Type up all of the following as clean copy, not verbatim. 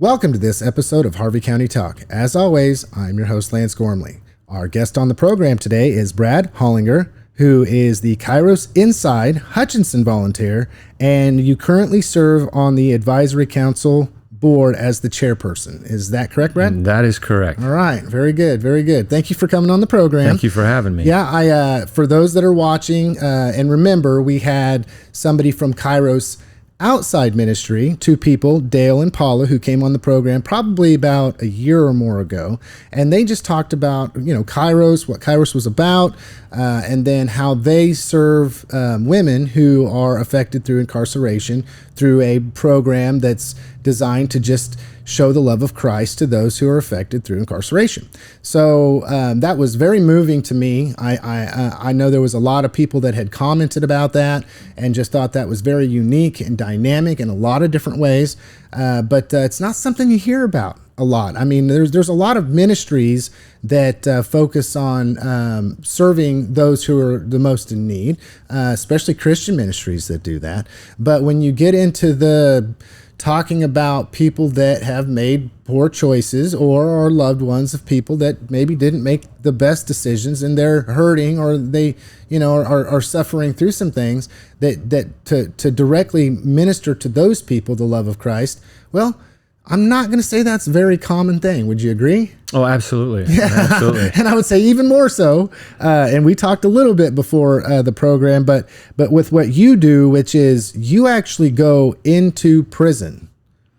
Welcome to this episode of Harvey County Talk. As always, I'm your host, Lance Gormley. Our guest on the program today is Brad Hollinger, who is the Kairos Inside Hutchinson volunteer, and you currently serve on the Advisory Council board as the chairperson. Is that correct, Brad? That is correct. All right. Very good. Very good. Thank you for coming on the program. Thank you for having me. Yeah, for those that are watching, and remember, we had somebody from Kairos Outside Ministry, two people, Dale and Paula, who came on the program probably about a year or more ago, and they just talked about, Kairos, what Kairos was about, and then how they serve women who are affected through incarceration through a program that's designed to just show the love of Christ to those who are affected through incarceration. So that was very moving to me. I know there was a lot of people that had commented about that and just thought that was very unique and dynamic in a lot of different ways. But it's not something you hear about a lot. I mean, there's a lot of ministries that focus on serving those who are the most in need, especially Christian ministries that do that. But when you get into the talking about people that have made poor choices or are loved ones of people that maybe didn't make the best decisions and they're hurting or they, are suffering through some things that to directly minister to those people the love of Christ. Well, I'm not going to say that's a very common thing. Would you agree? Oh, absolutely. Yeah. Absolutely. And I would say even more so. And we talked a little bit before the program, but with what you do, which is you actually go into prison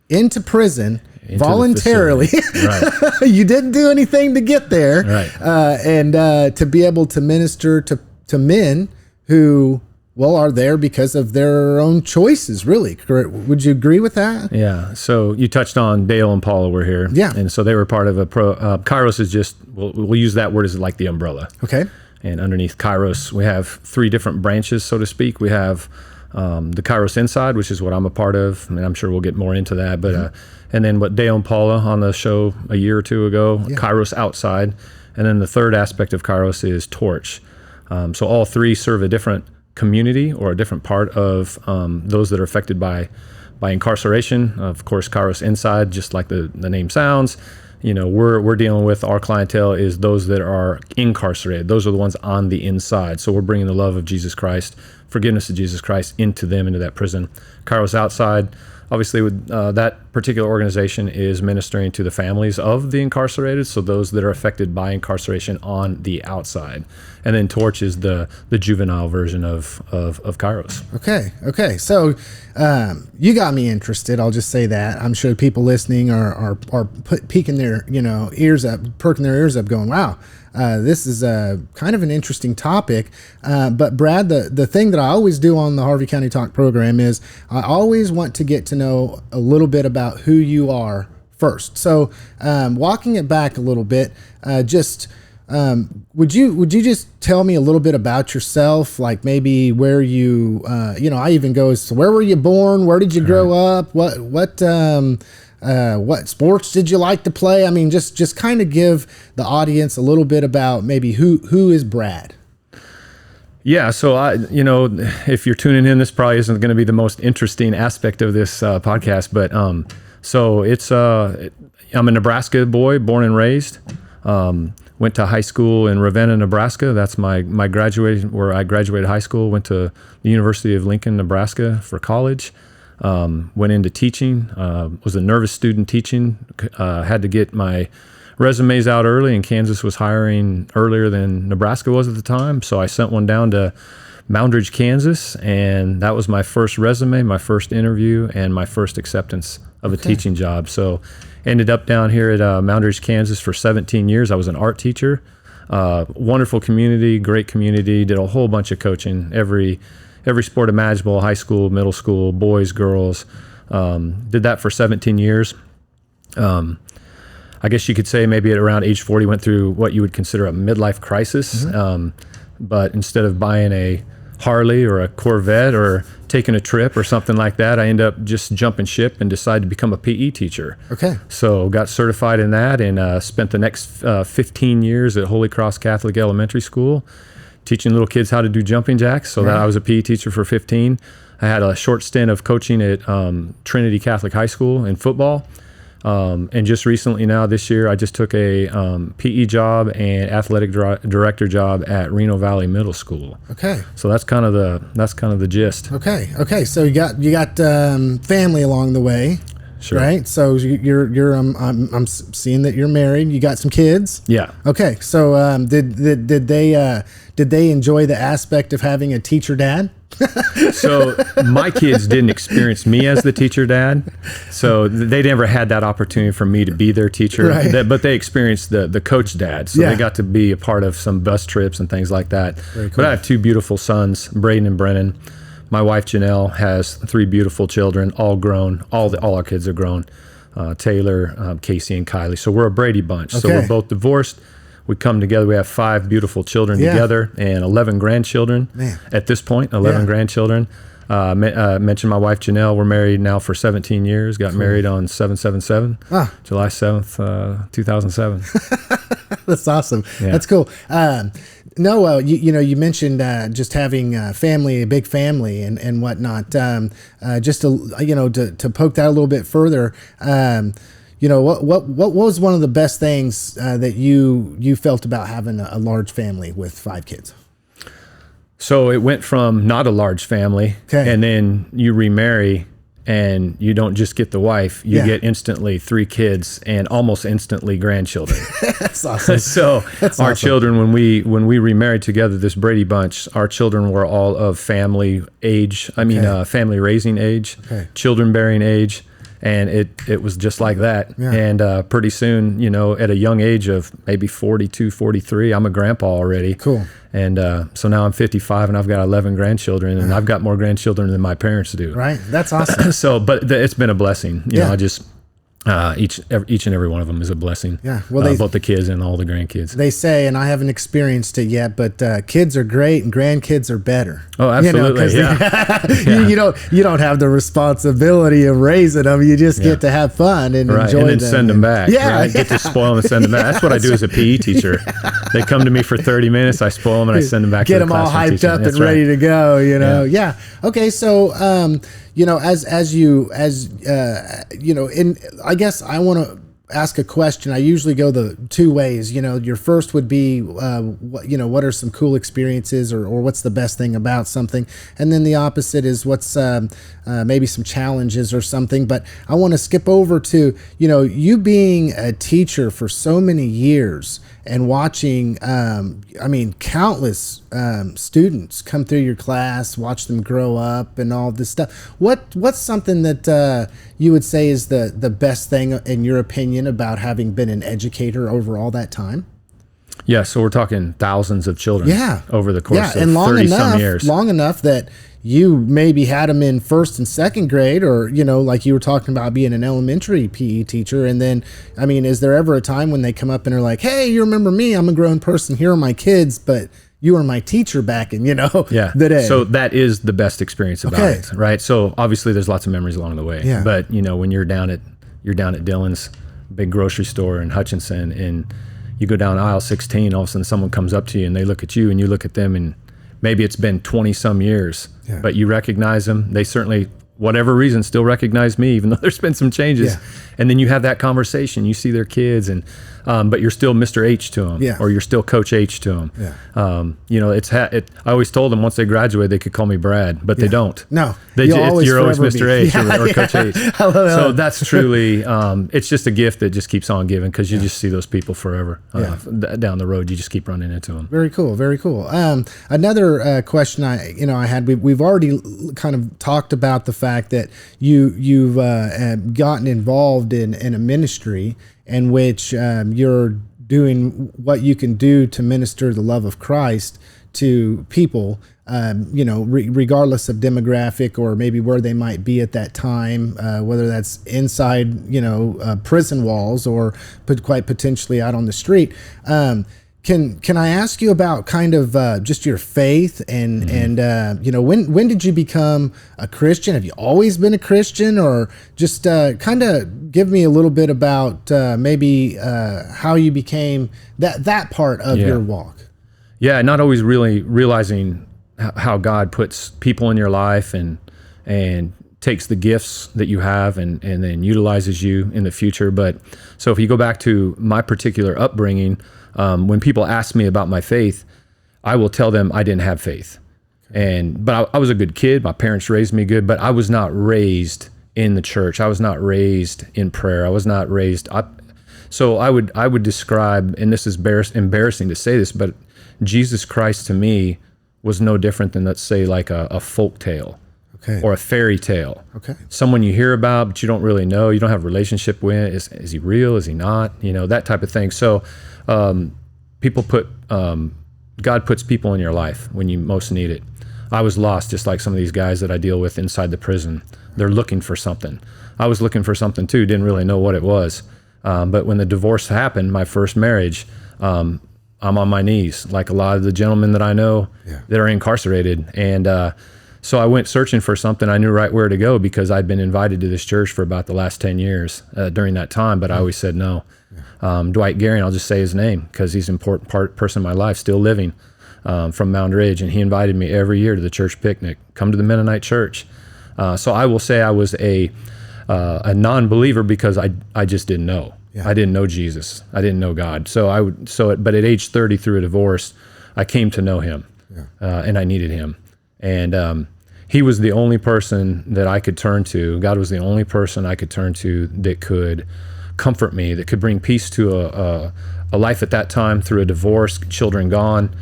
voluntarily. Right. You didn't do anything to get there. Right. And to be able to minister to men who are there because of their own choices, really. Would you agree with that? Yeah. So you touched on Dale and Paula were here. Yeah. And so they were part of Kairos is just, we'll use that word as like the umbrella. Okay. And underneath Kairos, we have three different branches, so to speak. We have the Kairos Inside, which is what I'm a part of. I mean, I'm sure we'll get more into that. But and then what Dale and Paula on the show a year or two ago, Kairos Outside. And then the third aspect of Kairos is Torch. So all three serve a different community or a different part of those that are affected by incarceration. Of course, Kairos Inside, just like the name sounds, we're dealing with, our clientele is those that are incarcerated. Those are the ones on the inside. So we're bringing the love of Jesus Christ, forgiveness of Jesus Christ into that prison. Kairos Outside, obviously with that particular organization is ministering to the families of the incarcerated, so those that are affected by incarceration on the outside. And then Torch is the juvenile version of Kairos. Okay. So you got me interested. I'll just say that. I'm sure people listening are peeking their ears up, perking their ears up, going, "Wow, this is kind of an interesting topic." But Brad, the thing that I always do on the Harvey County Talk program is I always want to get to know a little bit about who you are first. So walking it back a little bit, would you just tell me a little bit about yourself, like maybe where you, I even go as to where were you born? Where did you grow up? What sports did you like to play? I mean, just kind of give the audience a little bit about maybe who is Brad. Yeah. So if you're tuning in, this probably isn't going to be the most interesting aspect of this podcast, but so it's I'm a Nebraska boy, born and raised. Went to high school in Ravenna, Nebraska. That's my graduation, where I graduated high school. Went to the University of Lincoln, Nebraska for college. Went into teaching. Was a nervous student teaching. Had to get my resumes out early, and Kansas was hiring earlier than Nebraska was at the time. So I sent one down to Moundridge, Kansas, and that was my first resume, my first interview, and my first acceptance of a teaching job. So ended up down here at Moundridge, Kansas for 17 years. I was an art teacher. Wonderful community, great community. Did a whole bunch of coaching, every sport imaginable, high school, middle school, boys, girls. Did that for 17 years. I guess you could say maybe at around age 40, went through what you would consider a midlife crisis. But instead of buying a Harley or a Corvette or taking a trip or something like that, I ended up just jumping ship and decided to become a PE teacher. Okay. So got certified in that and spent the next 15 years at Holy Cross Catholic Elementary School teaching little kids how to do jumping jacks. So that I was a PE teacher for 15. I had a short stint of coaching at Trinity Catholic High School in football. And just recently now this year, I just took a PE job and athletic director job at Reno Valley Middle School. Okay. So that's kind of the gist. Okay. So you got family along the way. Sure. Right. So you're I'm seeing that you're married. You got some kids. Yeah. Okay. So did they enjoy the aspect of having a teacher dad? So my kids didn't experience me as the teacher dad, so they never had that opportunity for me to be their teacher. Right. But they experienced the coach dad, so they got to be a part of some bus trips and things like that. Very cool. But I have two beautiful sons, Braden and Brennan. My wife Janelle has three beautiful children, all grown. All our kids are grown. Taylor, Casey, and Kylie. So we're a Brady bunch. So we're both divorced. We come together. We have 5 beautiful children together and 11 grandchildren. Man. At this point. 11 grandchildren. Mentioned my wife Janelle. We're married now for 17 years. Got married on 7/7/7, July 7th, 2007. That's awesome. Yeah. That's cool. No, you mentioned just having a big family and whatnot. Just to poke that a little bit further. What was one of the best things that you felt about having a large family with 5 kids? So it went from not a large family, and then you remarry, and you don't just get the wife, you get instantly 3 kids and almost instantly grandchildren. That's awesome. So our children, when we remarried together, this Brady bunch, our children were all of family age. Family raising age, children bearing age. And it was just like that. Yeah. And pretty soon, at a young age of maybe 42, 43, I'm a grandpa already. Cool. And so now I'm 55 and I've got 11 grandchildren, and I've got more grandchildren than my parents do. Right. That's awesome. But it's been a blessing. I just each and every one of them is a blessing. Yeah. Well, both the kids and all the grandkids. They say, and I haven't experienced it yet, but kids are great and grandkids are better. Oh, absolutely. You don't have the responsibility of raising them. You just get to have fun and enjoy them. And then send them back. Get to spoil them and send them back. That's what I do as a PE teacher. They come to me for 30 mintes. I spoil them and I send them back. Get to the them all hyped teaching. up That's and ready to go. Yeah. Okay. So I guess I want to ask a question. I usually go the 2 ways. Your first would be, what are some cool experiences or what's the best thing about something? And then the opposite is what's maybe some challenges or something. But I want to skip over to, you being a teacher for so many years and watching, countless students come through your class, watch them grow up and all this stuff. What's something that you would say is the best thing, in your opinion, about having been an educator over all that time? Yeah, so we're talking thousands of children over the course of and 30-some years. Long enough that you maybe had them in 1st and 2nd grade, or, like you were talking about being an elementary PE teacher. And then, is there ever a time when they come up and are like, hey, you remember me? I'm a grown person. Here are my kids, but you were my teacher back in, the day. So that is the best experience about it, right? So obviously there's lots of memories along the way. Yeah. But, when you're down at Dillon's big grocery store in Hutchinson, and you go down aisle 16, all of a sudden someone comes up to you and they look at you and you look at them, and maybe it's been 20-some years, but you recognize them. They certainly, whatever reason, still recognize me, even though there's been some changes. Yeah. And then you have that conversation. You see their kids, and but you're still Mr. H to them, or you're still Coach H to them. Yeah. I always told them once they graduate, they could call me Brad, but they don't. No, you're always Mr. H or Coach H. So that's truly, it's just a gift that just keeps on giving, because you just see those people forever. Down the road, you just keep running into them. Very cool. Very cool. Another question I had, we've already kind of talked about the fact that you've gotten involved in a ministry in which you're doing what you can do to minister the love of Christ to people, regardless of demographic or maybe where they might be at that time, whether that's inside, prison walls or quite potentially out on the street. Can I ask you about kind of just your faith and when did you become a Christian? Have you always been a Christian, or just kind of give me a little bit about maybe how you became that part of your walk? Yeah, not always really realizing how God puts people in your life and takes the gifts that you have and then utilizes you in the future. But so if you go back to my particular upbringing, when people ask me about my faith, I will tell them I didn't have faith. But I was a good kid. My parents raised me good, but I was not raised in the church. I was not raised in prayer. I was not raised up. So I would describe, and this is embarrassing to say this, but Jesus Christ to me was no different than, let's say, like a folk tale. Okay. Or a fairy tale. Okay. Someone you hear about, but you don't really know. You don't have a relationship with. Is he real? Is he not? That type of thing. So God puts people in your life when you most need it. I was lost, just like some of these guys that I deal with inside the prison. They're looking for something. I was looking for something too, didn't really know what it was. But when the divorce happened, my first marriage, I'm on my knees, like a lot of the gentlemen that I know that are incarcerated. And so I went searching for something. I knew right where to go because I'd been invited to this church for about the last 10 years during that time, but I always said no. Dwight Guerin, I'll just say his name because he's an important person in my life, still living from Mound Ridge, and he invited me every year to the church picnic, come to the Mennonite church. So I will say I was a non-believer because I just didn't know. Yeah. I didn't know Jesus. I didn't know God. But at age 30 through a divorce, I came to know him, and I needed him. And he was the only person that I could turn to. God was the only person I could turn to that could comfort me, that could bring peace to a life at that time through a divorce, children gone.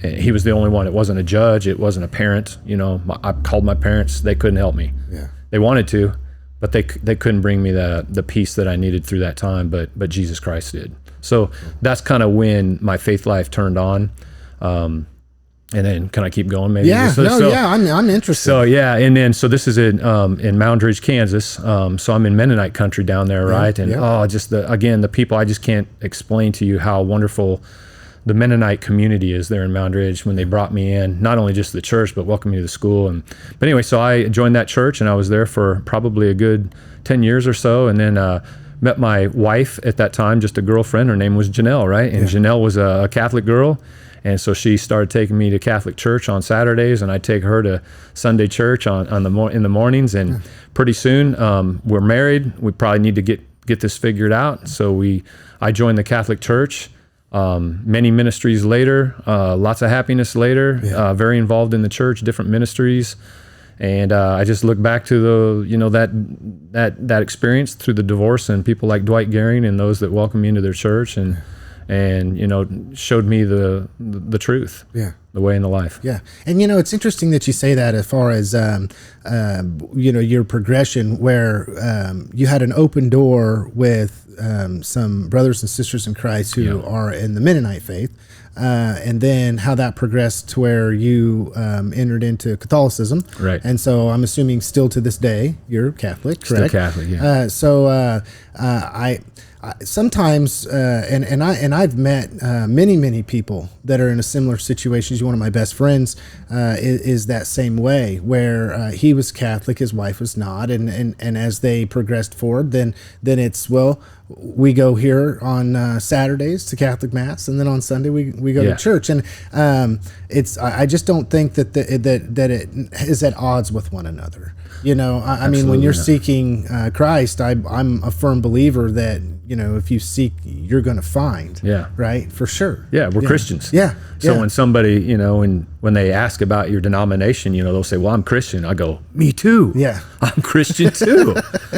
He was the only one. It wasn't a judge. It wasn't a parent. I called my parents. They couldn't help me. Yeah. They wanted to, but they couldn't bring me the peace that I needed through that time. But Jesus Christ did. So that's kind of when my faith life turned on. And then can I keep going? Maybe. Yeah. I'm interested. So and then this is in Mound Ridge, Kansas. So I'm in Mennonite country down there, right? And just the people. I just can't explain to you how wonderful the Mennonite community is there in Mound Ridge when they brought me in, not only just the church, but welcomed me to the school. But anyway, so I joined that church and I was there for probably a good 10 years or so. And then met my wife at that time, just a girlfriend. Her name was Janelle, right? And Janelle was a Catholic girl. And so she started taking me to Catholic church on Saturdays, and I'd take her to Sunday church in the mornings. And pretty soon, we're married. We probably need to get this figured out. So I joined the Catholic church. Many ministries later, lots of happiness later. Very involved in the church, different ministries, and I just look back to that experience through the divorce and people like Dwight Guerin and those that welcomed me into their church and showed me the truth, the way and the life. Yeah. And it's interesting that you say that as far as your progression, where you had an open door with some brothers and sisters in Christ who are in the Mennonite faith, and then how that progressed to where you entered into Catholicism. Right. And so I'm assuming still to this day you're Catholic, correct? Still Catholic, yeah. Sometimes, and I've met many people that are in a similar situation. One of my best friends is that same way, where he was Catholic, his wife was not, and as they progressed forward, then it's we go here on Saturdays to Catholic Mass, and then on Sunday we go to church, and I just don't think that it is at odds with one another. I mean, when you're seeking Christ, I'm a firm believer that if you seek, you're going to find. Yeah. Right. For sure. Yeah, we're Christians. Yeah. So when somebody, when they ask about your denomination, they'll say, "Well, I'm Christian." I go, "Me too." Yeah. I'm Christian too.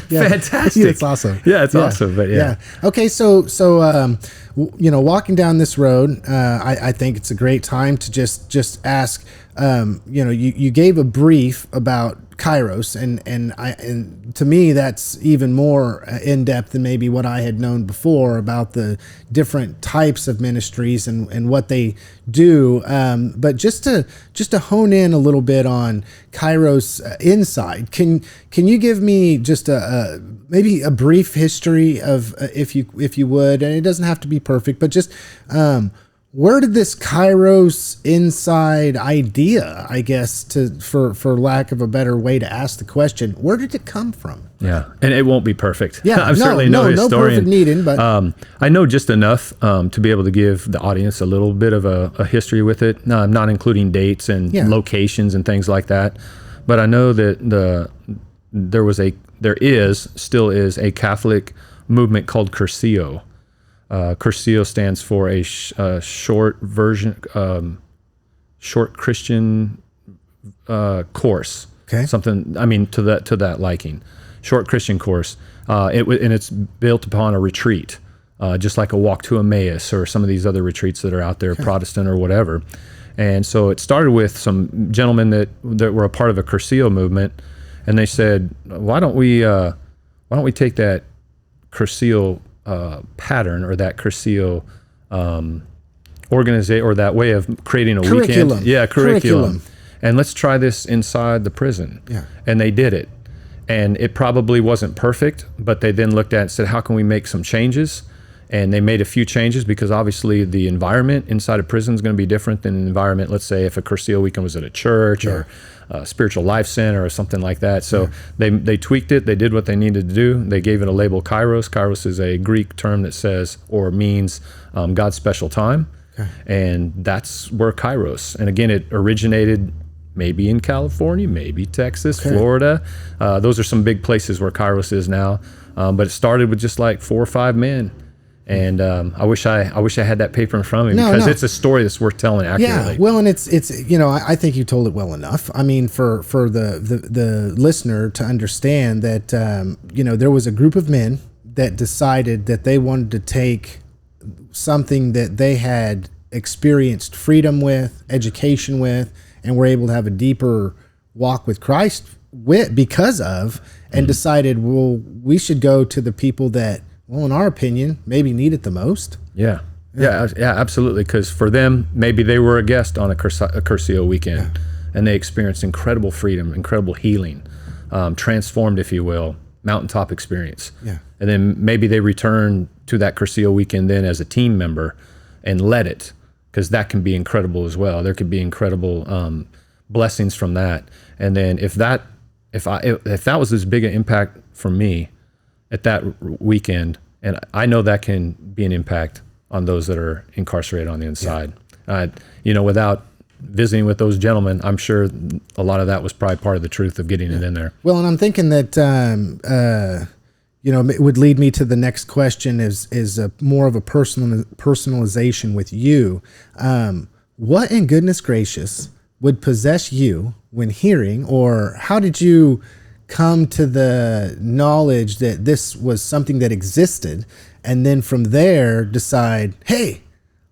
Fantastic. It's awesome. Yeah, it's awesome. But yeah. Okay, so walking down this road, I think it's a great time to just ask. You gave a brief about Kairos, and to me that's even more in depth than maybe what I had known before about the different types of ministries and what they do. But just to hone in a little bit on Kairos inside, can you give me just maybe a brief history of if you would, and it doesn't have to be perfect, but just where did this Kairos inside idea, I guess, for lack of a better way to ask the question, where did it come from? Yeah, and it won't be perfect. Yeah, I'm certainly no historian. No perfect needed, but I know just enough to be able to give the audience a little bit of a history with it, not including dates and locations and things like that. but I know that still is a Catholic movement called Curcio. Curcio stands for a short Christian course. Okay. Something, I mean, to that liking. Short Christian course. And it's built upon a retreat, just like a walk to Emmaus or some of these other retreats that are out there, Protestant or whatever. And so it started with some gentlemen that were a part of a Curcio movement, and they said, why don't we take that Curcio pattern or that Curcio organization or that way of creating a weekend, curriculum, and let's try this inside the prison. Yeah. And they did it, and it probably wasn't perfect, but they then looked at it and said, how can we make some changes? And they made a few changes because obviously the environment inside a prison is going to be different than an environment, let's say if a Curcio weekend was at a church or a spiritual life center or something like that. So they tweaked it. They did what they needed to do. They gave it a label Kairos. Kairos is a Greek term that says or means God's special time. Okay. And that's where Kairos. And again, it originated maybe in California, maybe Texas, Florida. Those are some big places where Kairos is now. But it started with just like 4 or 5 men. And I wish I had that paper in front of me because it's a story that's worth telling accurately. Yeah, well, and it's I think you told it well enough. I mean, for the listener to understand that there was a group of men that decided that they wanted to take something that they had experienced freedom with, education with, and were able to have a deeper walk with Christ because of, and decided, well, we should go to the people that, well, in our opinion, maybe need it the most. Yeah, absolutely. Because for them, maybe they were a guest on a Curcio weekend, and they experienced incredible freedom, incredible healing, transformed, if you will, mountaintop experience. Yeah. And then maybe they returned to that Curcio weekend then as a team member and led it, because that can be incredible as well. There could be incredible blessings from that. And then if that was as big an impact for me at that weekend, and I know that can be an impact on those that are incarcerated on the inside. Without visiting with those gentlemen, I'm sure a lot of that was probably part of the truth of getting it in there. Well, and I'm thinking that it would lead me to the next question is more of a personalization with you. What in goodness gracious would possess you when hearing, or how did you come to the knowledge that this was something that existed, and then from there decide, hey,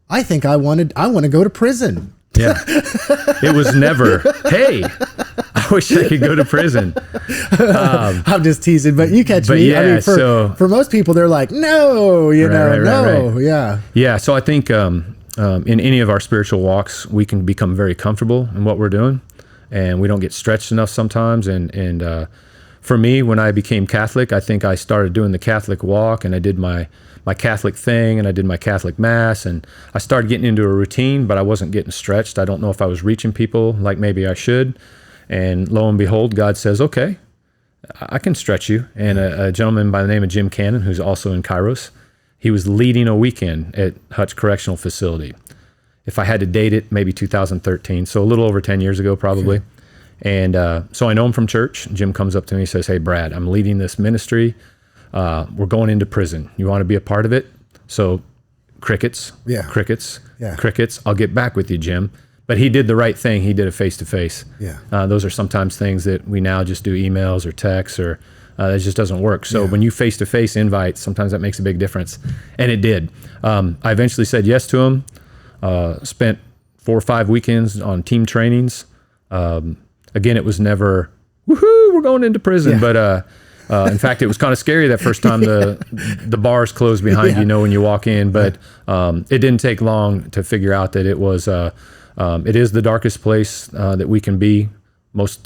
I think I want to go to prison? Yeah. It was never, hey, I wish I could go to prison. I'm just teasing, but you catch me. Yeah, I mean, for most people, they're like, no, no. Right. Yeah. Yeah. So I think in any of our spiritual walks, we can become very comfortable in what we're doing, and we don't get stretched enough sometimes. And for me, when I became Catholic, I think I started doing the Catholic walk, and I did my Catholic thing, and I did my Catholic mass, and I started getting into a routine, but I wasn't getting stretched. I don't know if I was reaching people like maybe I should. And lo and behold, God says, okay, I can stretch you. And a gentleman by the name of Jim Cannon, who's also in Kairos, he was leading a weekend at Hutch Correctional Facility. If I had to date it, maybe 2013, so a little over 10 years ago probably. Okay. And so I know him from church. Jim comes up to me and says, hey, Brad, I'm leading this ministry. We're going into prison. You want to be a part of it? So crickets, crickets. I'll get back with you, Jim. But he did the right thing. He did a face-to-face. Yeah. Those are sometimes things that we now just do emails or texts, or that just doesn't work. So when you face-to-face invite, sometimes that makes a big difference. And it did. I eventually said yes to him, spent 4 or 5 weekends on team trainings. Again, it was never, woohoo, we're going into prison. Yeah. But in fact, it was kind of scary that first time the bars closed behind you, when you walk in. But it didn't take long to figure out that it was it is the darkest place that we can be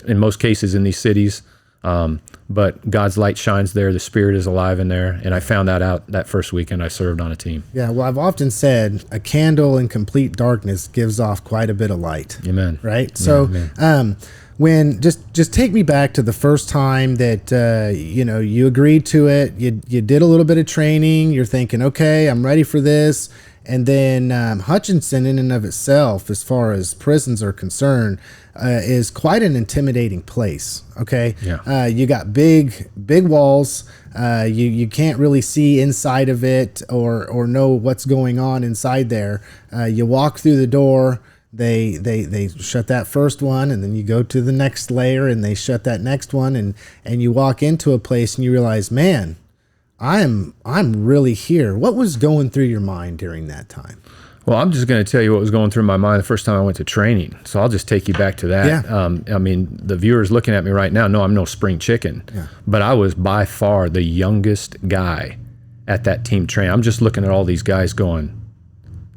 in most cases in these cities. But God's light shines there. The Spirit is alive in there. And I found that out that first weekend I served on a team. Yeah, well, I've often said a candle in complete darkness gives off quite a bit of light. Amen. Right? Yeah, so amen. When just take me back to the first time that you agreed to it, you did a little bit of training, you're thinking, okay, I'm ready for this, And then Hutchinson, in and of itself, as far as prisons are concerned, is quite an intimidating place. Okay, you got big walls. You can't really see inside of it or know what's going on inside there. You walk through the door. They shut that first one, and then you go to the next layer, and they shut that next one, and you walk into a place, and you realize, man, I'm really here. What was going through your mind during that time? Well, I'm just going to tell you what was going through my mind the first time I went to training. So I'll just take you back to that. Yeah. I mean, the viewers looking at me right now know I'm no spring chicken, but I was by far the youngest guy at that team training. I'm just looking at all these guys going,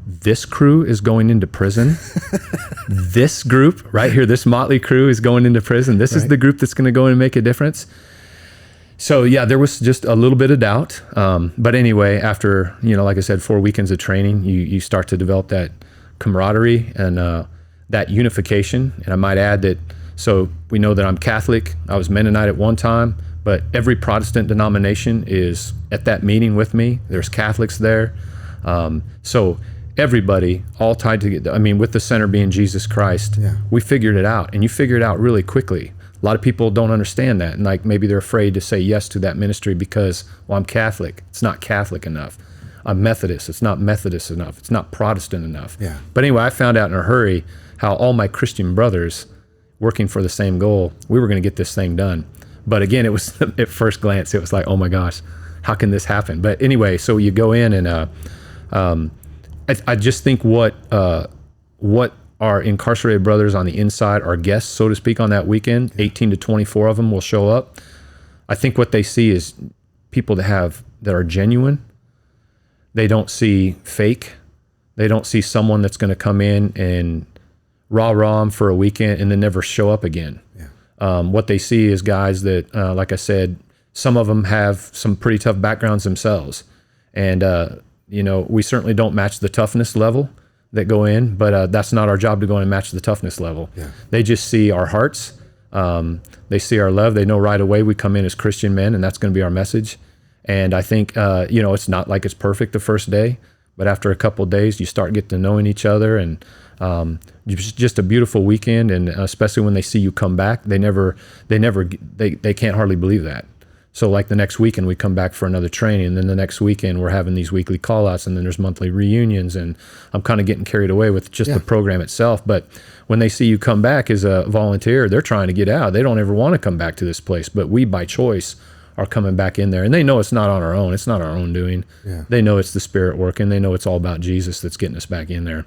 this crew is going into prison. This group right here, this motley crew is going into prison. This is the group that's going to go in and make a difference. So yeah, there was just a little bit of doubt. But anyway, after, like I said, 4 weekends of training, you start to develop that camaraderie and that unification. And I might add that, so we know that I'm Catholic. I was Mennonite at one time, but every Protestant denomination is at that meeting with me. There's Catholics there. So everybody all tied together. I mean, with the center being Jesus Christ, we figured it out, and you figure it out really quickly. A lot of people don't understand that, and like maybe they're afraid to say yes to that ministry because, well, I'm Catholic. It's not Catholic enough. I'm Methodist. It's not Methodist enough. It's not Protestant enough. Yeah. But anyway, I found out in a hurry how all my Christian brothers working for the same goal, we were going to get this thing done. But again, it was at first glance, it was like, oh my gosh, how can this happen? But anyway, so you go in and I just think what our incarcerated brothers on the inside, our guests, so to speak, on that weekend, 18 to 24 of them will show up. I think what they see is people that are genuine. They don't see fake. They don't see someone that's going to come in and rah them for a weekend and then never show up again. What they see is guys that, like I said, some of them have some pretty tough backgrounds themselves. And, we certainly don't match the toughness level that go in, but that's not our job to go in and match the toughness level. They just see our hearts. They see our love. They know right away we come in as Christian men, and that's going to be our message. And I think, it's not like it's perfect the first day, but after a couple of days, you start getting to knowing each other, and just a beautiful weekend. And especially when they see you come back, they can't hardly believe that. So like the next weekend, we come back for another training, and then the next weekend we're having these weekly call-outs, and then there's monthly reunions, and I'm kind of getting carried away with just the program itself. But when they see you come back as a volunteer, they're trying to get out. They don't ever want to come back to this place, but we, by choice, are coming back in there. And they know it's not on our own. It's not our own doing. They know it's the Spirit working. They know it's all about Jesus that's getting us back in there.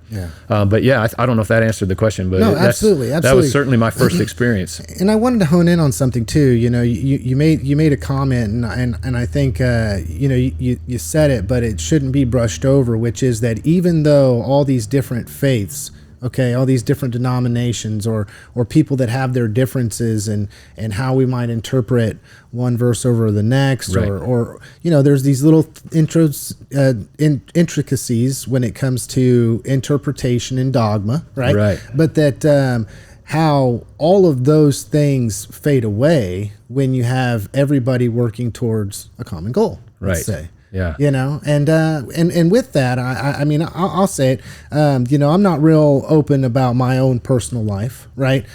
But yeah, I don't know if that answered the question, but no, absolutely. That was certainly my first experience. And I wanted to hone in on something too. You made a comment, and I think you said it, but it shouldn't be brushed over, which is that even though all these different faiths, all these different denominations or people that have their differences and how we might interpret one verse over the next, or there's these little intricacies when it comes to interpretation and dogma, right? But that how all of those things fade away when you have everybody working towards a common goal, let's say. And with that, I mean, I'll say it, I'm not real open about my own personal life, right?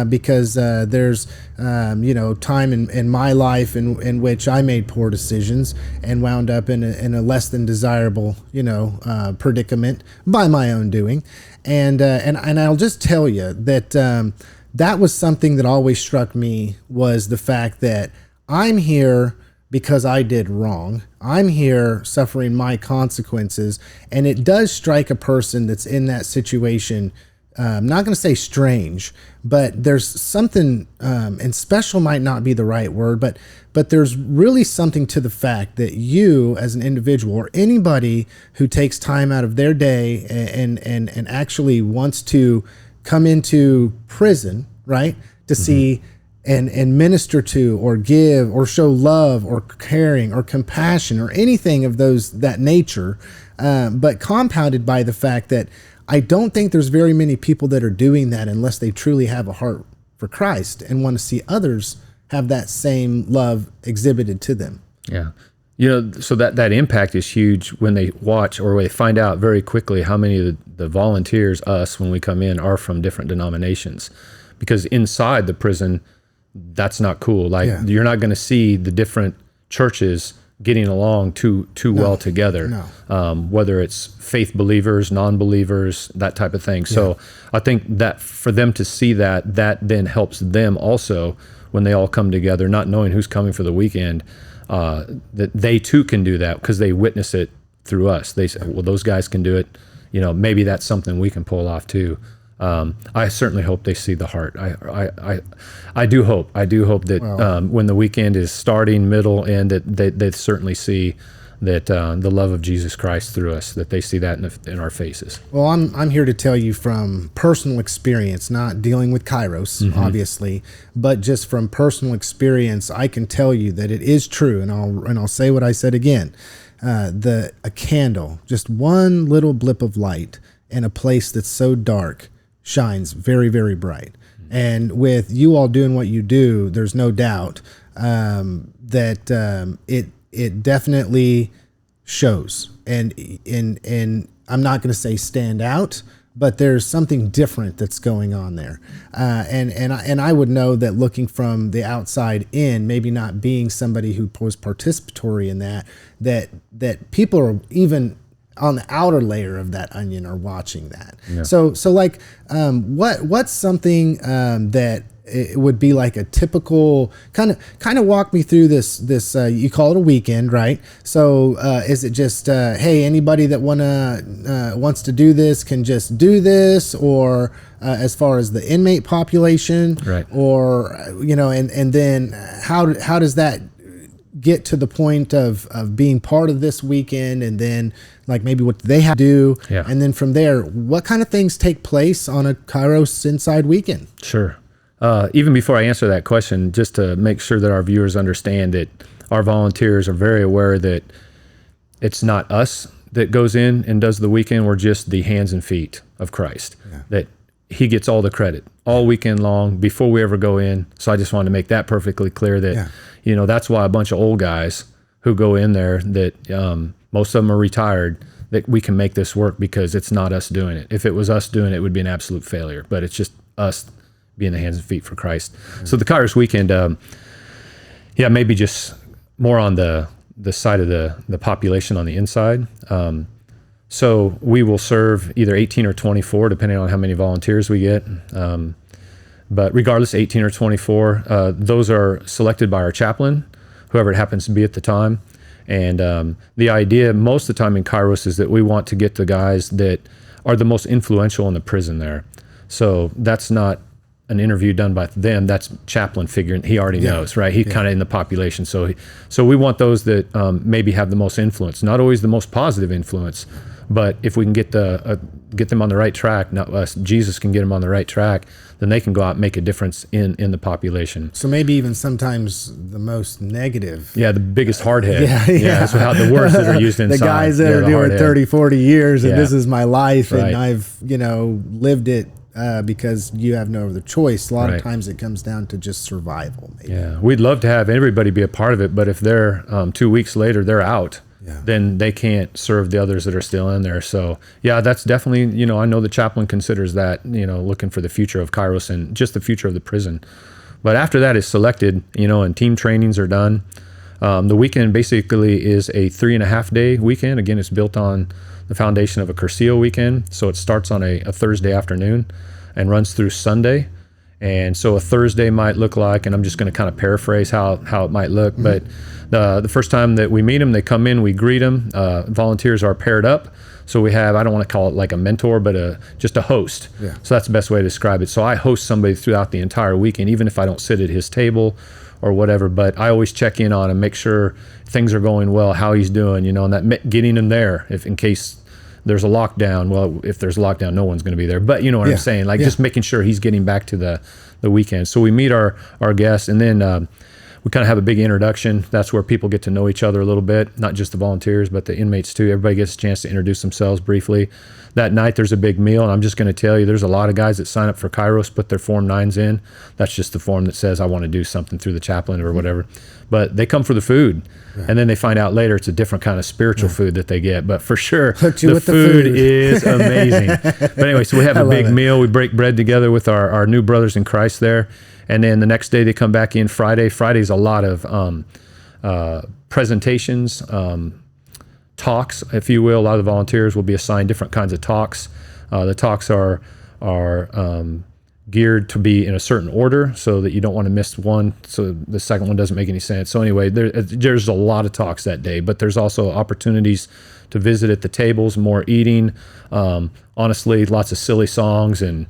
Because there's, time in my life in which I made poor decisions and wound up in a less than desirable, predicament by my own doing. And I'll just tell you that that was something that always struck me, was the fact that I'm here because I did wrong. I'm here suffering my consequences. And it does strike a person that's in that situation, I'm not going to say strange, but there's something, and special might not be the right word, but there's really something to the fact that you as an individual, or anybody who takes time out of their day and actually wants to come into prison, right, to see and minister to or give or show love or caring or compassion or anything of that nature, but compounded by the fact that I don't think there's very many people that are doing that unless they truly have a heart for Christ and want to see others have that same love exhibited to them. So that impact is huge when they watch or they find out very quickly how many of the volunteers, us, when we come in, are from different denominations. Because inside the prison, that's not cool. Like, you're not going to see the different churches getting along too well together. Whether it's faith believers, non-believers, that type of thing. So I think that for them to see that then helps them also when they all come together, not knowing who's coming for the weekend. That they too can do that because they witness it through us. They say, well, those guys can do it. Maybe that's something we can pull off too. I certainly hope they see the heart. I do hope that when the weekend is starting, middle, end, that they certainly see that the love of Jesus Christ through us, that they see that in our faces. Well, I'm here to tell you from personal experience, not dealing with Kairos, obviously, but just from personal experience, I can tell you that it is true, and I'll say what I said again. A candle, just one little blip of light in a place that's so dark, shines very, very bright. And with you all doing what you do, there's no doubt that it definitely shows. And I'm not going to say stand out, but there's something different that's going on there. And I would know that looking from the outside in, maybe not being somebody who was participatory in that people are even on the outer layer of that onion are watching that. Yeah. So like, what's something that it would be like a typical kind of walk me through this you call it a weekend, right? So is it just hey, anybody that wants to do this can just do this, or as far as the inmate population, right? Or and then how does that get to the point of being part of this weekend, and then like maybe what they have to do, and then from there, what kind of things take place on a Kairos Inside weekend? Sure. Even before I answer that question, just to make sure that our viewers understand that our volunteers are very aware that it's not us that goes in and does the weekend. We're just the hands and feet of Christ. That he gets all the credit all weekend long before we ever go in. So I just wanted to make that perfectly clear that, that's why a bunch of old guys who go in there that most of them are retired, that we can make this work because it's not us doing it. If it was us doing it, it would be an absolute failure, but it's just us being the hands and feet for Christ. So the Kairos weekend, maybe just more on the side of the population on the inside. So we will serve either 18 or 24, depending on how many volunteers we get. But regardless, 18 or 24, those are selected by our chaplain, whoever it happens to be at the time. And the idea most of the time in Kairos is that we want to get the guys that are the most influential in the prison there. So that's not an interview done by them. That's chaplain figuring. He already knows, right? He kind of in the population. So we want those that maybe have the most influence, not always the most positive influence, but if we can get them on the right track, not us, Jesus can get them on the right track, then they can go out and make a difference in the population. So maybe even sometimes the most negative. Yeah, the biggest hardhead. Yeah. That's how the words that are used inside. The guys that are doing 30, 40 years and this is my life and I've, lived it. Because you have no other choice. A lot of times it comes down to just survival. Maybe. Yeah, we'd love to have everybody be a part of it, but if they're 2 weeks later, they're out, then they can't serve the others that are still in there. So that's definitely, I know the chaplain considers that, looking for the future of Kairos and just the future of the prison. But after that is selected, and team trainings are done. The weekend basically is a 3.5 day weekend. Again, it's built on the foundation of a Cursillo weekend. So it starts on a Thursday afternoon and runs through Sunday. And so a Thursday might look like, and I'm just going to kind of paraphrase how it might look, but the first time that we meet them, they come in, we greet them. Volunteers are paired up. So we have, I don't want to call it like a mentor, but just a host. So that's the best way to describe it. So I host somebody throughout the entire weekend, even if I don't sit at his table or whatever, but I always check in on him, make sure things are going well, how he's doing, and that getting him there if in case there's a lockdown. Well, if there's a lockdown, no one's going to be there, but you know what I'm saying? Like just making sure he's getting back to the weekend. So we meet our guests, and then we kind of have a big introduction. That's where people get to know each other a little bit, not just the volunteers, but the inmates too. Everybody gets a chance to introduce themselves briefly. That night there's a big meal, and I'm just going to tell you, there's a lot of guys that sign up for Kairos, put their Form 9s in. That's just the form that says I want to do something through the chaplain or whatever. But they come for the food. And then they find out later it's a different kind of spiritual food that they get. But for sure, Hooked you the with the food food. is amazing. But anyway, so we have a love big it. meal. We break bread together with our new brothers in Christ there. And then the next day they come back in Friday. Friday's a lot of presentations, talks, if you will. A lot of the volunteers will be assigned different kinds of talks. The talks are geared to be in a certain order so that you don't want to miss one, so the second one doesn't make any sense. So anyway, there's a lot of talks that day, but there's also opportunities to visit at the tables, more eating, honestly, lots of silly songs and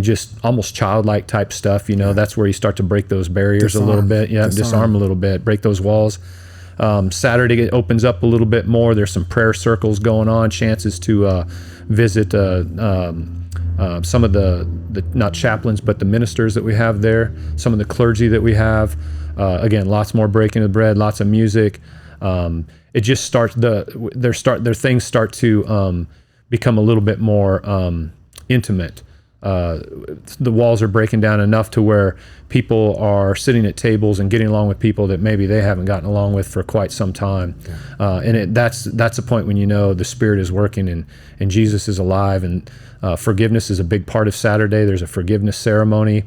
just almost childlike type stuff. That's where you start to break those barriers a little bit. Disarm a little bit, break those walls. Saturday it opens up a little bit more. There's some prayer circles going on, chances to visit some of the not chaplains, but the ministers that we have there, some of the clergy that we have. Again, lots more breaking of bread, lots of music. It just starts their things start to become a little bit more intimate. The walls are breaking down enough to where people are sitting at tables and getting along with people that maybe they haven't gotten along with for quite some time. And that's a point when the Spirit is working and Jesus is alive. And forgiveness is a big part of Saturday. There's a forgiveness ceremony,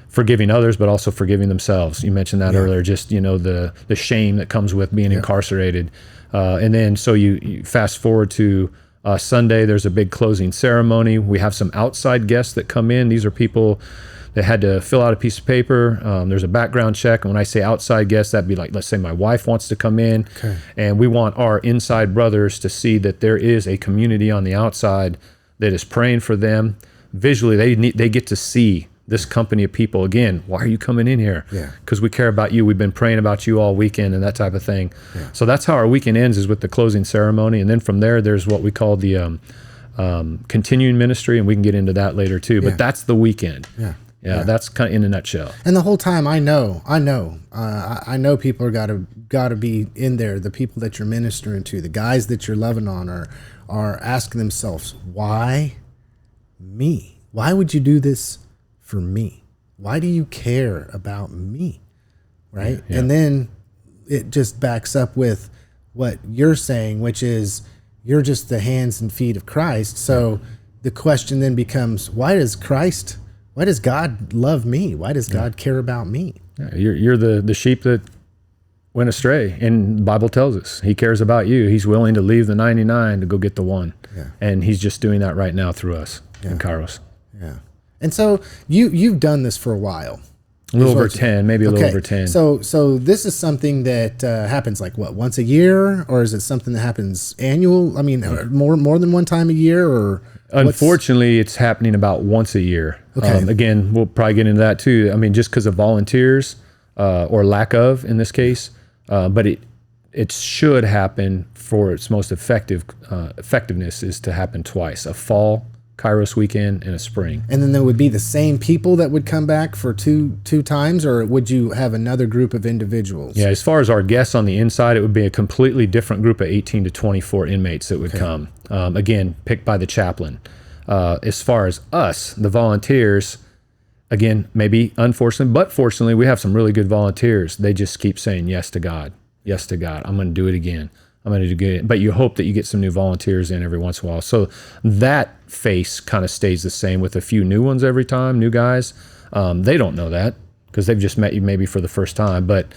forgiving others, but also forgiving themselves. You mentioned that earlier, just, the shame that comes with being incarcerated. And then so you fast forward to Sunday, there's a big closing ceremony. We have some outside guests that come in. These are people that had to fill out a piece of paper. There's a background check. And when I say outside guests, that'd be like, let's say my wife wants to come in. Okay. And we want our inside brothers to see that there is a community on the outside that is praying for them. Visually, they get to see this company of people. Again, why are you coming in here? Because we care about you. We've been praying about you all weekend and that type of thing. So that's how our weekend ends, is with the closing ceremony. And then from there, there's what we call the continuing ministry, and we can get into that later too. But that's the weekend. That's kind of in a nutshell. And the whole time, I know people are gotta be in there. The people that you're ministering to, the guys that you're loving on, are asking themselves, why me? Why would you do this for me? Why do you care about me? Right? And then it just backs up with what you're saying, which is you're just the hands and feet of Christ. So the question then becomes, why does God love me? Why does God care about me? You're the sheep that went astray, and the Bible tells us he cares about you. He's willing to leave the 99 to go get the one. And he's just doing that right now through us in Kairos. And so you've done this for a while. A little over 10, maybe a little over 10. So this is something that happens like what, once a year, or is it something that happens annual? I mean, more than one time a year, or? Unfortunately, it's happening about once a year. Okay. Again, we'll probably get into that too. I mean, just because of volunteers or lack of in this case, but it should happen for its most effectiveness is to happen twice: a fall Kairos weekend and a spring. And then there would be the same people that would come back for two times, or would you have another group of individuals? Yeah, as far as our guests on the inside, it would be a completely different group of 18 to 24 inmates that would come. Again, picked by the chaplain. As far as us, the volunteers, again, maybe unfortunately, but fortunately, we have some really good volunteers. They just keep saying yes to God. Yes to God. I'm going to do it again. I'm going to do it. But you hope that you get some new volunteers in every once in a while. So that face kind of stays the same with a few new ones every time, new guys. They don't know that because they've just met you maybe for the first time. But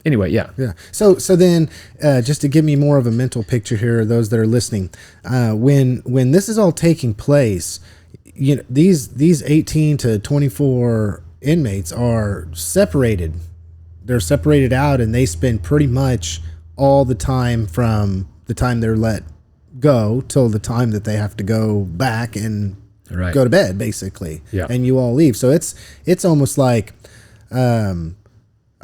anyway, yeah. So then, just to give me more of a mental picture here, those that are listening, when this is all taking place, these 18 to 24 inmates are separated. They're separated out, and they spend pretty much all the time from the time they're let go till the time that they have to go back and go to bed, basically. And you all leave. So it's almost like, I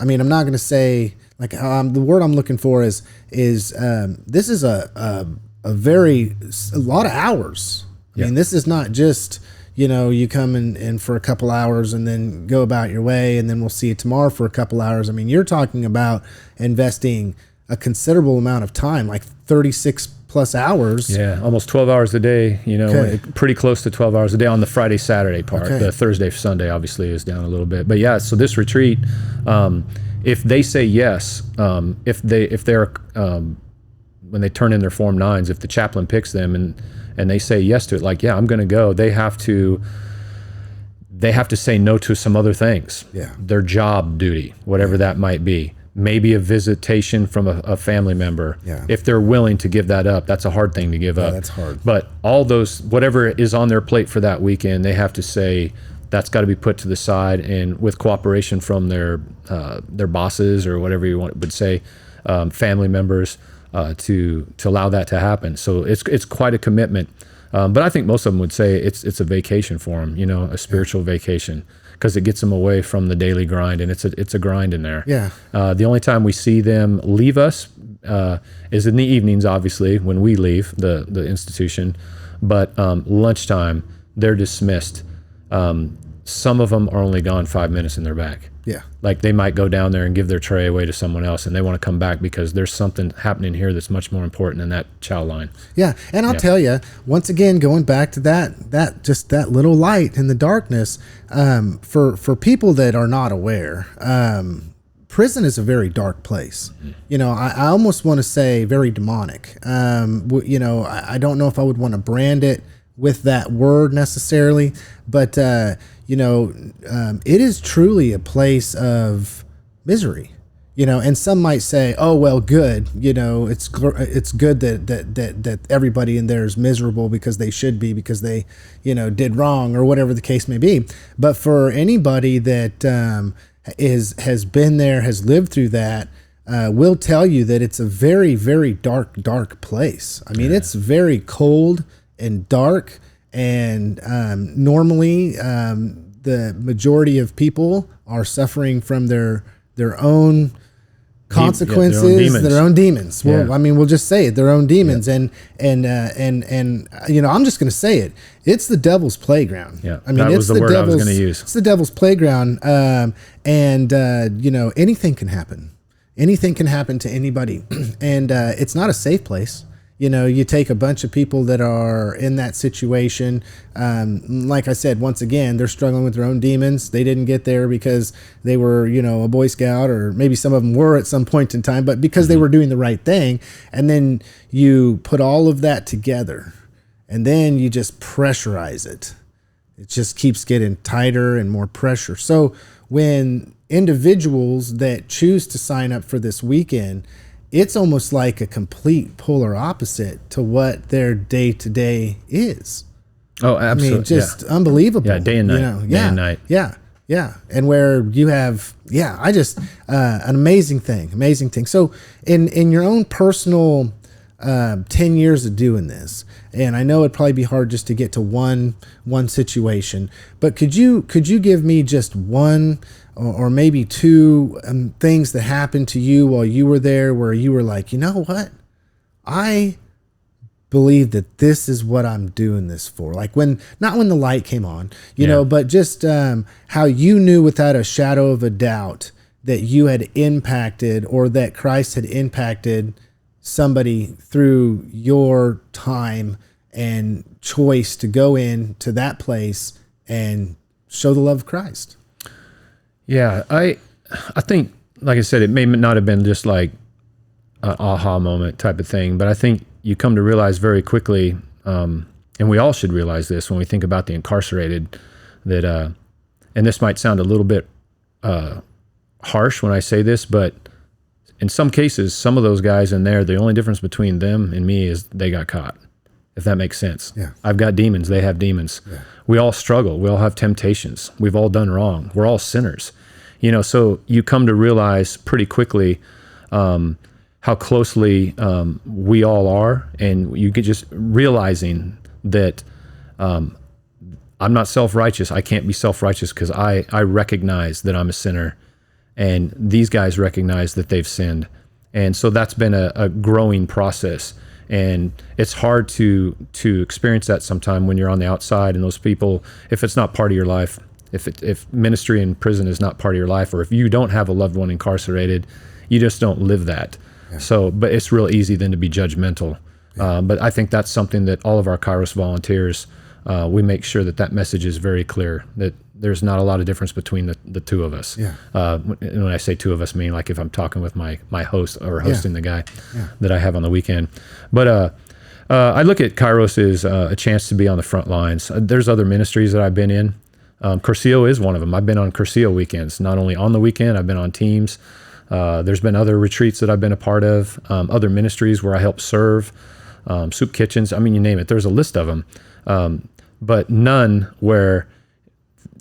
mean, I'm not going to say like the word I'm looking for is this is a lot of hours. I mean, this is not just, you come in for a couple hours and then go about your way, and then we'll see you tomorrow for a couple hours. I mean, you're talking about investing a considerable amount of time, like 36 plus hours. Yeah, almost 12 hours a day, pretty close to 12 hours a day on the Friday, Saturday part. The Thursday, Sunday obviously is down a little bit. But yeah, so this retreat, if they say yes, if they're when they turn in their Form 9s, if the chaplain picks them and they say yes to it, like, yeah, I'm going to go, they have to say no to some other things. Yeah. Their job duty, whatever that might be. Maybe a visitation from a family member. Yeah. If they're willing to give that up, that's a hard thing to give up. That's hard. But all those, whatever is on their plate for that weekend, they have to say that's got to be put to the side, and with cooperation from their bosses or whatever you would say, family members, to allow that to happen. So it's quite a commitment. But I think most of them would say it's a vacation for them, a spiritual vacation, because it gets them away from the daily grind, and it's a grind in there. Yeah. The only time we see them leave us is in the evenings, obviously, when we leave the institution. But lunchtime, they're dismissed. Some of them are only gone 5 minutes and they're back. Yeah. Like they might go down there and give their tray away to someone else, and they want to come back because there's something happening here that's much more important than that chow line. Yeah. And I'll tell you, once again, going back to that little light in the darkness, for people that are not aware, prison is a very dark place. Mm-hmm. I almost want to say very demonic. I don't know if I would want to brand it with that word necessarily, but it is truly a place of misery. And some might say, oh well, good. It's good that everybody in there is miserable because they should be, because they did wrong or whatever the case may be. But for anybody that has been there, has lived through that, will tell you that it's a very, very dark place. I mean, it's very cold and dark, and normally the majority of people are suffering from their own consequences, their own demons. Well, I mean, we'll just say it, their own demons. Yeah. And I'm just going to say it. It's the devil's playground. Yeah. I mean, that was the word I was going to use. It's the devil's playground. Anything can happen. Anything can happen to anybody. And it's not a safe place. You take a bunch of people that are in that situation. Like I said, once again, they're struggling with their own demons. They didn't get there because they were, a Boy Scout, or maybe some of them were at some point in time, but because they were doing the right thing. And then you put all of that together, and then you just pressurize it. It just keeps getting tighter and more pressure. So when individuals that choose to sign up for this weekend, it's almost like a complete polar opposite to what their day-to-day is. Oh, absolutely. I mean, just unbelievable. Yeah, day and night. Day and night. Yeah. And where you have, an amazing thing. So in your own personal 10 years of doing this, and I know it'd probably be hard just to get to one situation, but could you give me just one or maybe two things that happened to you while you were there where you were like, you know what? I believe that this is what I'm doing this for. Like not when the light came on, but just how you knew without a shadow of a doubt that you had impacted, or that Christ had impacted somebody through your time and choice to go in to that place and show the love of Christ. Yeah, I think, like I said, it may not have been just like an aha moment type of thing, but I think you come to realize very quickly, and we all should realize this when we think about the incarcerated, that, and this might sound a little bit harsh when I say this, but in some cases, some of those guys in there, the only difference between them and me is they got caught, if that makes sense. Yeah. I've got demons, they have demons. Yeah. We all struggle. We all have temptations. We've all done wrong. We're all sinners. So you come to realize pretty quickly how closely we all are, and you get just realizing that I'm not self-righteous. I can't be self-righteous because I recognize that I'm a sinner, and these guys recognize that they've sinned. And so that's been a growing process. And it's hard to experience that sometime when you're on the outside, and those people, if it's not part of your life, if ministry in prison is not part of your life, or if you don't have a loved one incarcerated, you just don't live that. Yeah. So, but it's real easy then to be judgmental. Yeah. But I think that's something that all of our Kairos volunteers we make sure that message is very clear, that there's not a lot of difference between the two of us. Yeah. When I say two of us, I mean like if I'm talking with my host or hosting the guy that I have on the weekend. But I look at Kairos as a chance to be on the front lines. There's other ministries that I've been in. Curcio is one of them. I've been on Curcio weekends, not only on the weekend, I've been on teams. There's been other retreats that I've been a part of, other ministries where I help serve, soup kitchens. I mean, you name it. There's a list of them, but none where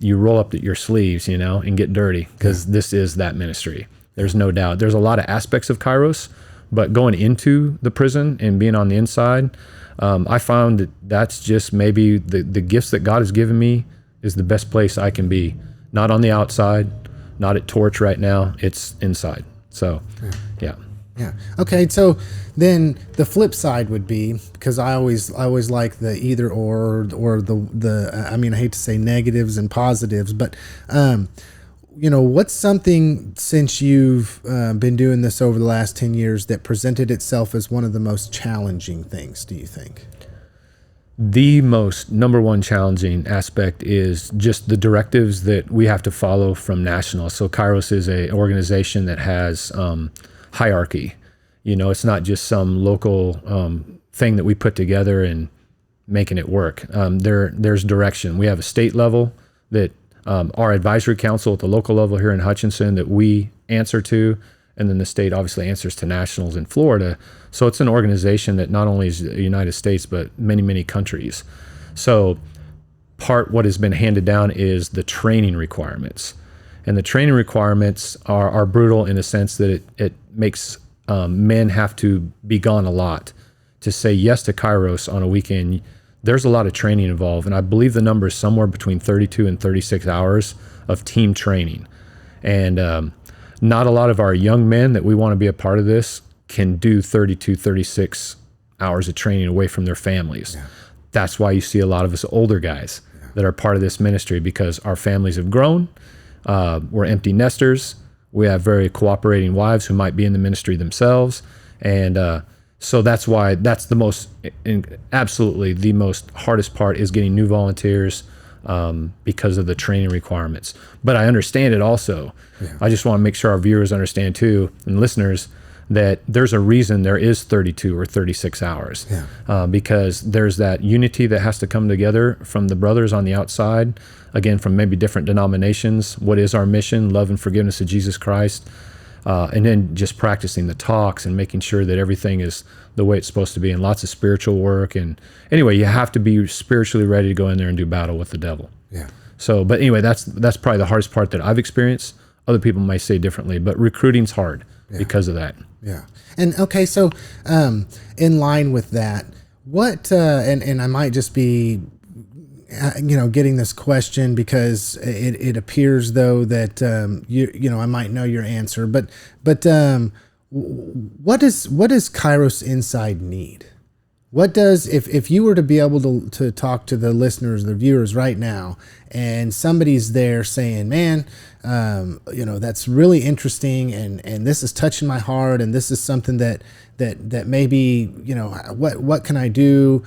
you roll up your sleeves, and get dirty, because this is that ministry. There's no doubt. There's a lot of aspects of Kairos, but going into the prison and being on the inside, I found that's just maybe the gifts that God has given me is the best place I can be. Not on the outside, not at Torch right now. It's inside. So, yeah. Yeah. Okay. So then the flip side would be, because I always like the either or the I mean, I hate to say negatives and positives, but what's something since you've been doing this over the last 10 years that presented itself as one of the most challenging things, do you think? The most number one challenging aspect is just the directives that we have to follow from national. So Kairos is an organization that has hierarchy. It's not just some local thing that we put together and making it work. There's direction. We have a state level that our advisory council at the local level here in Hutchinson that we answer to, and then the state obviously answers to nationals in Florida. So it's an organization that not only is the United States, but many, many countries. So what has been handed down is the training requirements. And the training requirements are brutal in a sense that it makes men have to be gone a lot. To say yes to Kairos on a weekend, there's a lot of training involved. And I believe the number is somewhere between 32 and 36 hours of team training. And not a lot of our young men that we want to be a part of this can do 32, 36 hours of training away from their families. Yeah. That's why you see a lot of us older guys that are part of this ministry, because our families have grown. We're empty nesters. We have very cooperating wives who might be in the ministry themselves. And so that's why that's absolutely the most hardest part is getting new volunteers because of the training requirements. But I understand it also. Yeah. I just want to make sure our viewers understand too, and listeners, that there's a reason there is 32 or 36 hours, because there's that unity that has to come together from the brothers on the outside, again, from maybe different denominations. What is our mission? Love and forgiveness of Jesus Christ. And then just practicing the talks and making sure that everything is the way it's supposed to be, and lots of spiritual work. And anyway, you have to be spiritually ready to go in there and do battle with the devil. Yeah. So, but anyway, that's probably the hardest part that I've experienced. Other people might say differently, but recruiting's hard because of that. Yeah. And okay, so in line with that, what and I might just be getting this question because it appears though that I might know your answer, but what does Kairos Inside need? What does, if you were to be able to talk to the listeners, the viewers right now, and somebody's there saying, man, that's really interesting, and this is touching my heart, and this is something that maybe, what can I do?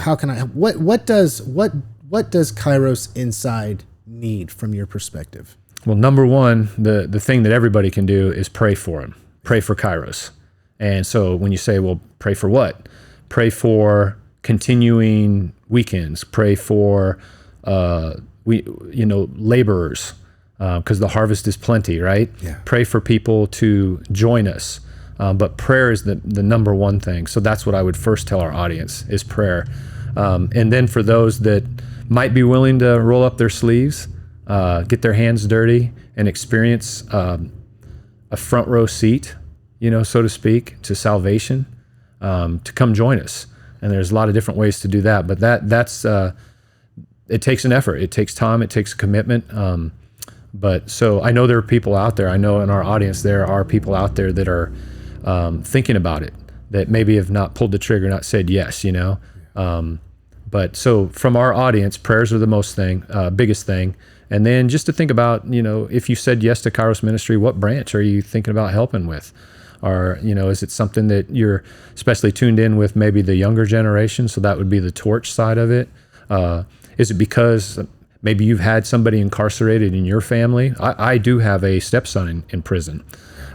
How can I, what does Kairos Inside need from your perspective? Well, number one, the thing that everybody can do is pray for him, pray for Kairos. And so when you say, well, pray for what? Pray for continuing weekends. Pray for laborers, because the harvest is plenty, right? Yeah. Pray for people to join us. But prayer is the number one thing. So that's what I would first tell our audience is prayer. And then for those that might be willing to roll up their sleeves, get their hands dirty, and experience a front row seat, so to speak, to salvation. To come join us. And there's a lot of different ways to do that, but that's it takes an effort. It takes time. It takes commitment. But so I know there are people out there. I know in our audience, there are people out there that are thinking about it, that maybe have not pulled the trigger, not said yes, but so from our audience, prayers are the biggest thing. And then just to think about, if you said yes to Kairos Ministry, what branch are you thinking about helping with? Or, is it something that you're especially tuned in with maybe the younger generation? So that would be the Torch side of it. Is it because maybe you've had somebody incarcerated in your family? I do have a stepson in prison.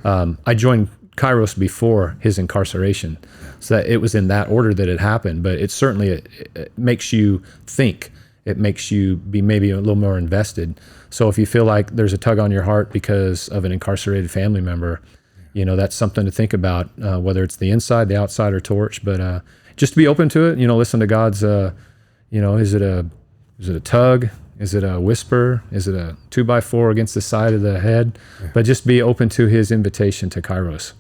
I joined Kairos before his incarceration, so that it was in that order that it happened. But it certainly it makes you think. It makes you be maybe a little more invested. So if you feel like there's a tug on your heart because of an incarcerated family member, that's something to think about, whether it's the inside, the outside, or torch. But just to be open to it, listen to God's, is it a tug? Is it a whisper? Is it a 2x4 against the side of the head? Yeah. But just be open to his invitation to Kairos.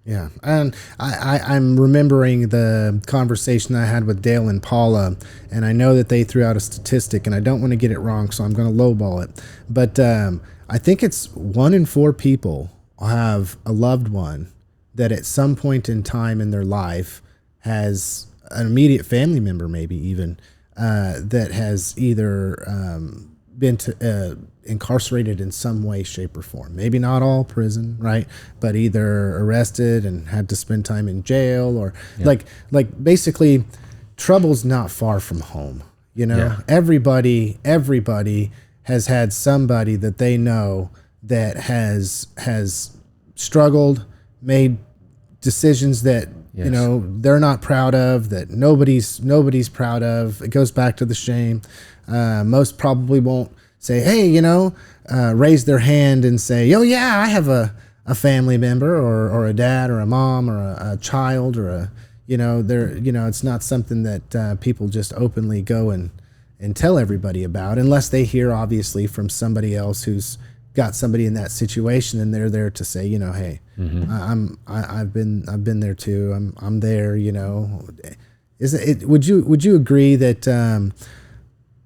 Yeah. And I'm remembering the conversation I had with Dale and Paula, and I know that they threw out a statistic, and I don't want to get it wrong, so I'm going to lowball it. But I think it's 1 in 4 people have a loved one that at some point in time in their life has an immediate family member, maybe even, that has either been incarcerated in some way, shape, or form. Maybe not all prison, right? But either arrested and had to spend time in jail, or like basically, trouble's not far from home. Everybody has had somebody that they know that has struggled, made decisions that they're not proud of, that nobody's proud of. It goes back to the shame. Most probably won't say, hey, raise their hand and say, oh yeah, I have a family member or a dad or a mom or a child or it's not something that people just openly go and tell everybody about, unless they hear obviously from somebody else who's got somebody in that situation, and they're there to say, hey, I've been there too. I'm there. Is it? Would you agree that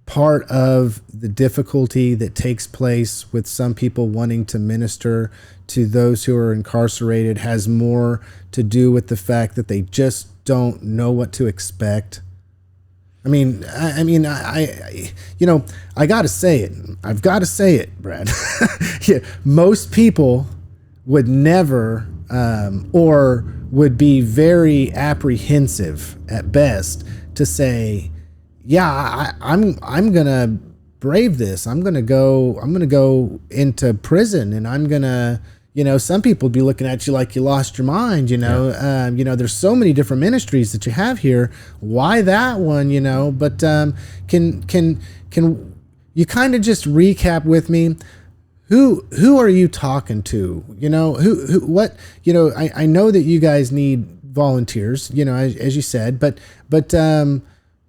part of the difficulty that takes place with some people wanting to minister to those who are incarcerated has more to do with the fact that they just don't know what to expect? I gotta say it. I've got to say it, Brad. Yeah, most people would never, or would be very apprehensive at best to say, yeah, I'm gonna brave this. I'm gonna go into prison, and I'm gonna. Some people would be looking at you like you lost your mind, there's so many different ministries that you have here. Why that one, but can you kind of just recap with me, who are you talking to? What, I know that you guys need volunteers, as you said, but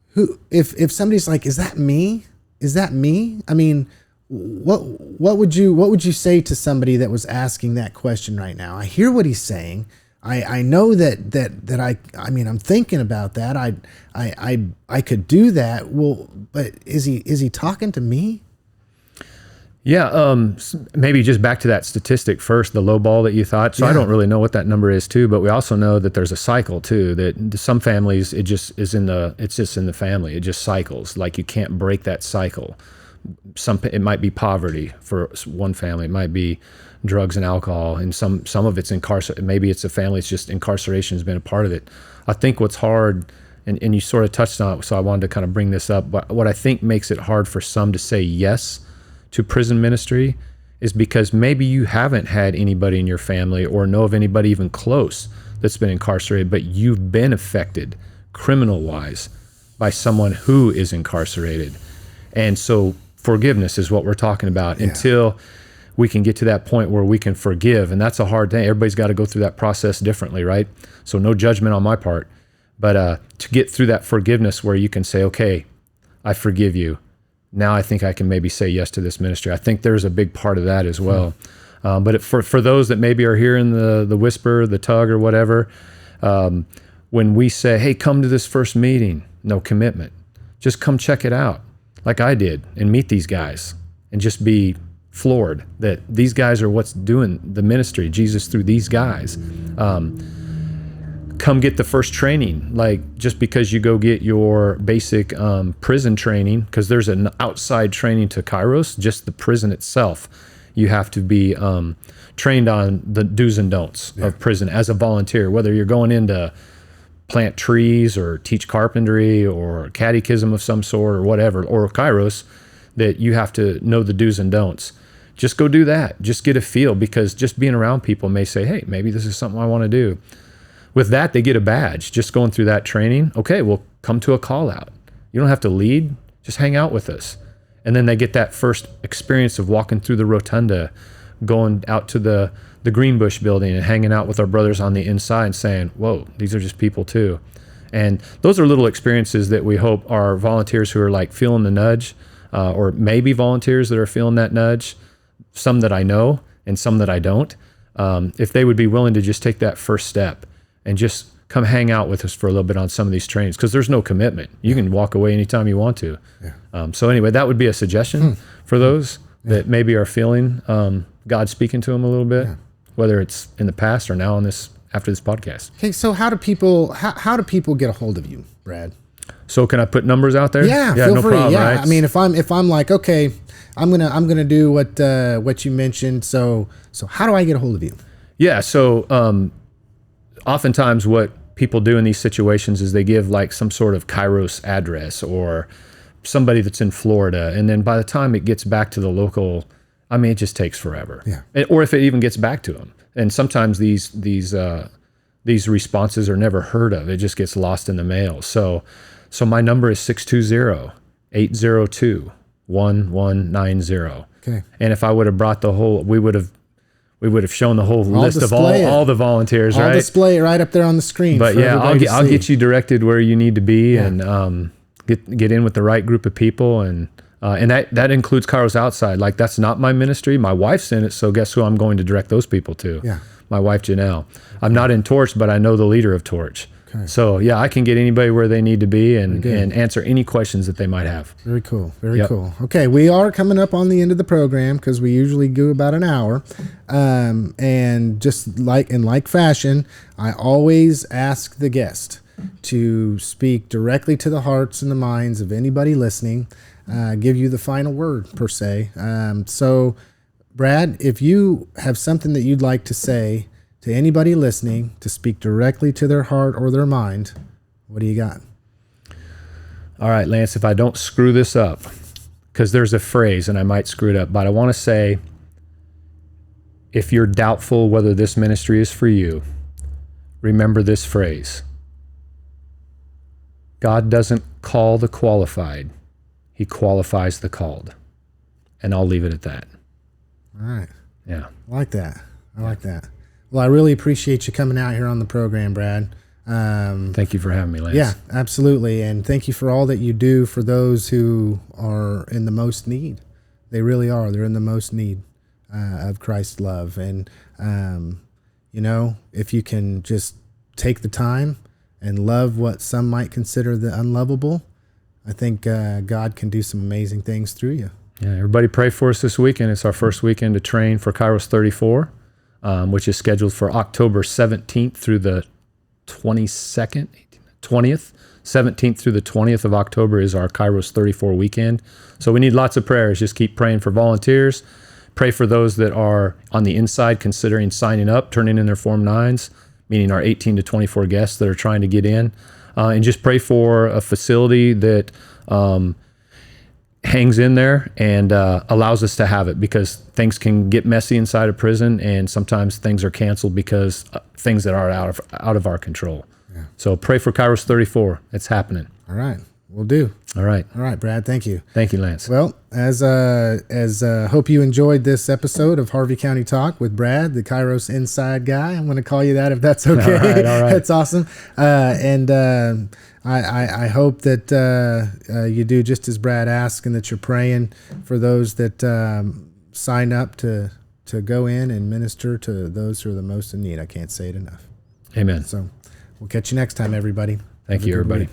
who, if somebody's like, is that me? I mean, what would you say to somebody that was asking that question right now? I hear what he's saying. I know that I'm thinking about that. I could do that. Well, but is he talking to me? Yeah. Maybe just back to that statistic first, the low ball that you thought. So yeah. I don't really know what that number is too, but we also know that there's a cycle too, that some families, it's just in the family. It just cycles. Like you can't break that cycle. It might be poverty for one family. It might be drugs and alcohol, and some of it's incarceration. Maybe it's a family. It's just incarceration has been a part of it. I think what's hard, and you sort of touched on it, so I wanted to kind of bring this up. But what I think makes it hard for some to say yes to prison ministry is because maybe you haven't had anybody in your family or know of anybody even close that's been incarcerated, but you've been affected criminal-wise by someone who is incarcerated, and so. Forgiveness is what we're talking about until we can get to that point where we can forgive. And that's a hard thing. Everybody's got to go through that process differently, right? So no judgment on my part. But to get through that forgiveness where you can say, okay, I forgive you. Now I think I can maybe say yes to this ministry. I think there's a big part of that as well. But for those that maybe are hearing the whisper, the tug or whatever, when we say, hey, come to this first meeting, no commitment. Just come check it out. Like I did, and meet these guys and just be floored that these guys are what's doing the ministry, Jesus through these guys. Come get the first training, like just because you go get your basic prison training, because there's an outside training to Kairos, just the prison itself. You have to be trained on the do's and don'ts of prison as a volunteer, whether you're going in to plant trees or teach carpentry or catechism of some sort or whatever, or Kairos, that you have to know the do's and don'ts. Just go do that. Just get a feel, because just being around people may say, hey, maybe this is something I want to do. With that, they get a badge. Just going through that training, okay, well, come to a call out. You don't have to lead, just hang out with us. And then they get that first experience of walking through the rotunda, going out to the Greenbush building and hanging out with our brothers on the inside and saying, whoa, these are just people too. And those are little experiences that we hope our volunteers who are like feeling the nudge, or maybe volunteers that are feeling that nudge, some that I know and some that I don't, if they would be willing to just take that first step and just come hang out with us for a little bit on some of these trainings, because there's no commitment. You can walk away anytime you want to. Yeah. So anyway, that would be a suggestion for those that maybe are feeling God speaking to them a little bit, whether it's in the past or now on this, after this podcast. Okay, so how do people get a hold of you, Brad? So can I put numbers out there? Yeah, feel no free. problem, Yeah, right? I mean, if I'm like, okay, I'm gonna do what you mentioned. So how do I get a hold of you? Yeah. So oftentimes what people do in these situations is they give like some sort of Kairos address or somebody that's in Florida, and then by the time it gets back to the local, I mean, it just takes forever. Yeah. Or if it even gets back to them, and sometimes these these responses are never heard of. It just gets lost in the mail. So my number is 620-802-1190. Okay. And if I would have brought the whole, we would have shown the whole list of all the volunteers, right? I'll display it right up there on the screen. But yeah, I'll get you directed where you need to be, and get in with the right group of people, and that includes Kairos Outside. Like, that's not my ministry. My wife's in it, so guess who I'm going to direct those people to? Yeah. My wife, Janelle. I'm not in Torch, but I know the leader of Torch. Okay. So yeah, I can get anybody where they need to be and answer any questions that they might have. Very cool. Very cool. Okay, we are coming up on the end of the program, because we usually go about an hour. And just like fashion, I always ask the guest to speak directly to the hearts and the minds of anybody listening, give you the final word per se. So Brad, if you have something that you'd like to say to anybody listening, to speak directly to their heart or their mind, what do you got? All right, Lance, if I don't screw this up, because there's a phrase and I might screw it up, but I want to say, if you're doubtful whether this ministry is for you, remember this phrase: God doesn't call the qualified, He qualifies the called. And I'll leave it at that. All right. Yeah. I like that. I like that. Well, I really appreciate you coming out here on the program, Brad. Thank you for having me, Lance. Yeah, absolutely. And thank you for all that you do for those who are in the most need. They really are. They're in the most need of Christ's love. And, if you can just take the time and love what some might consider the unlovable, I think God can do some amazing things through you. Yeah, everybody pray for us this weekend. It's our first weekend to train for Kairos 34, which is scheduled for October 17th through the 20th. 17th through the 20th of October is our Kairos 34 weekend. So we need lots of prayers. Just keep praying for volunteers. Pray for those that are on the inside considering signing up, turning in their Form 9s, meaning our 18 to 24 guests that are trying to get in. And just pray for a facility that hangs in there and allows us to have it, because things can get messy inside a prison, and sometimes things are canceled because things that are out of our control. Yeah. So pray for Kairos 34. It's happening. All right. We'll do. All right, Brad. Thank you. Thank you, Lance. Well, as hope you enjoyed this episode of Harvey County Talk with Brad, the Kairos Inside Guy. I'm going to call you that if that's okay. All right. That's awesome. I hope that you do just as Brad asked, and that you're praying for those that sign up to go in and minister to those who are the most in need. I can't say it enough. Amen. So we'll catch you next time, everybody. Thank you, everybody.